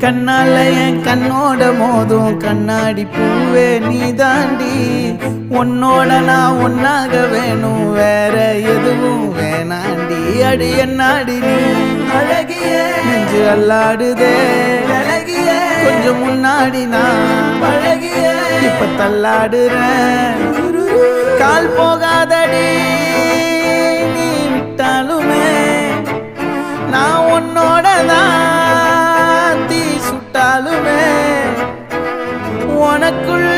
கண்ணால என் கண்ணோட மோதும் கண்ணாடி பூவே நீ தாண்டி. உன்னோட நான் ஒன்னாக வேணும், வேற எதுவும் வேணாண்டி. அடி என்னாடி நீ அழகிய நெஞ்சு அல்லாடுதே அழகிய. கொஞ்சம் முன்னாடி நான் அழகிய இப்ப தள்ளாடுறேன். கால் போகாதடி நீ விட்டாலுமே, நான் உன்னோட தான் தீ சுட்டாலுமே உனக்குள்ள